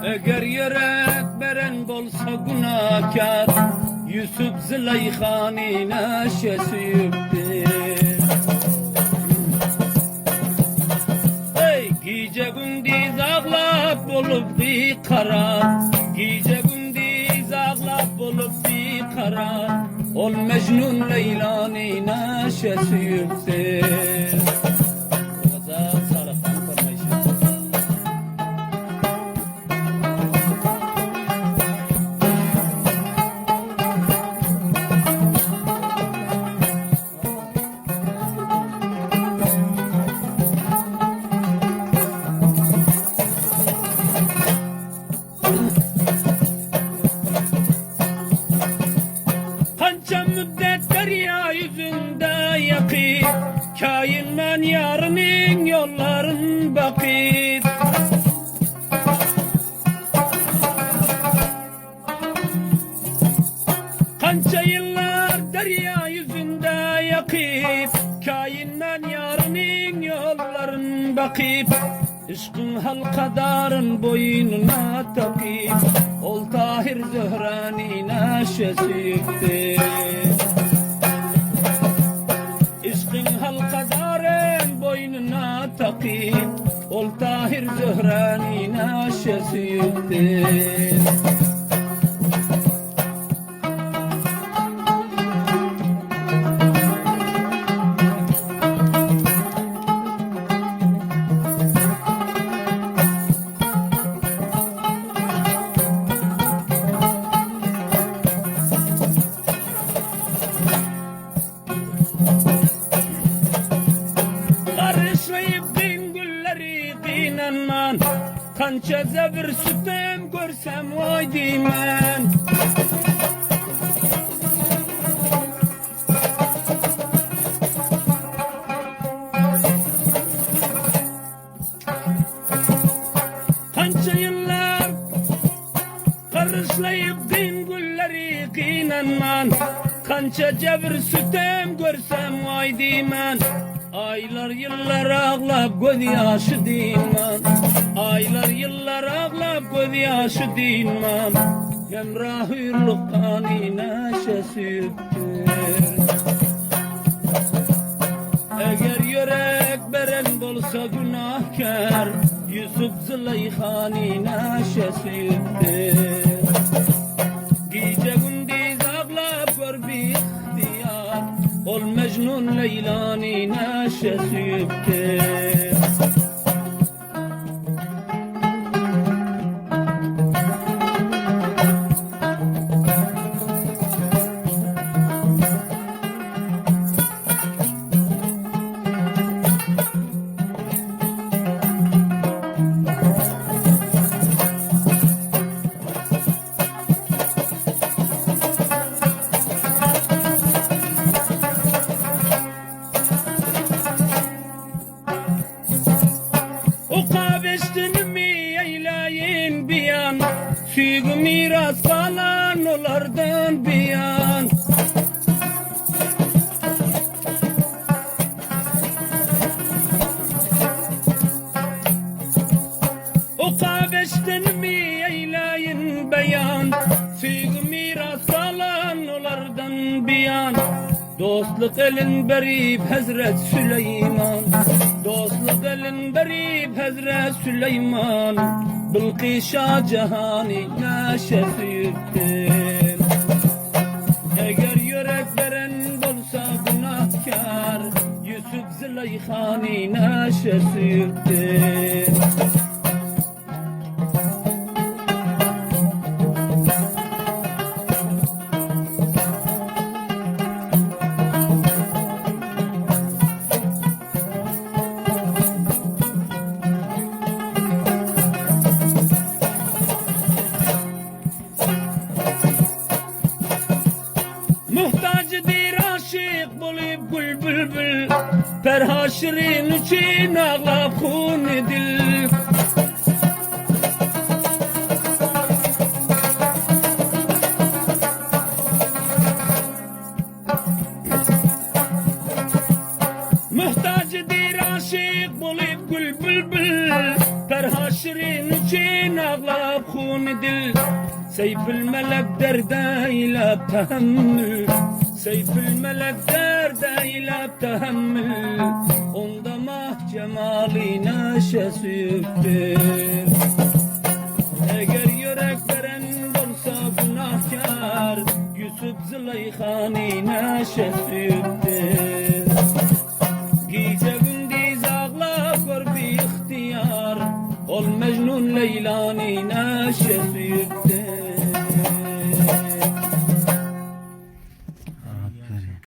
Eğer yürek veren bolsa günahkar, Yusuf Züleyxa'nın neşesiyiptir. Gece gündüz ağlap olup bir karar, Gece gündüz ağlap olup bir karar, Ol Mecnun Leyla'nın neşesiyiptir. Kanca müddet derya yüzünde yakıp, Kain men yarının yolların bakıp. Kanca yıllar derya yüzünde yakıp, Kain men yarının yolların bakıp. Işkın halkadarın boynuna takıp, Ol Tahir Zöhre'nin neşesiyiptir. Işkın halkadarın boynuna takıp, Ol Tahir Zöhre'nin neşesiyiptir. Kança zevir sütem görsem vay dimen. Kança yıllar karışlayıp din gülleri kıynanman, Kança cevir sütem görsem vay dimen. Aylar yıllar ağlap göz yaşı dinman, Aylar yıllar ağlap göz yaşı dinman. Hemrah-ı Lukkani neşesiyiptir. Eğer yürek veren bolsa günahkar, Yusuf Züleyxa'nın neşesiyiptir. Gece gündüz ağlap gör bir ihtiyar, Ol Mecnun Leyla'nın neşesiyiptir. Füg miras kalan olardan biyan. O kabeşten mi eyleyin beyan, Füg miras kalan olardan biyan. Dostluk elin berip Hazret Süleyman, Dostluk elin berip Hazret Süleyman. Bilqis-Şah Cahani neşesiyiptir. Eğer yürek veren bolsa günahkar, Yusuf Züleyxa'nın neşesiyiptir. Perhaşirin için ağlap hun edil. Muhtacıdır aşık bulup gül bülbül, Perhaşirin için ağlab xun dil Seyfil melek derde ile tehemmül Seyfil melek derde ile tehemmül Onda mah cemali neşesüdür Eğer yürek veren olsa günahkar Yusuf Züleyxani neşesüdür Gece gündüz ağlab gör bir ihtiyar Ol Mecnun Leylani neşesüdür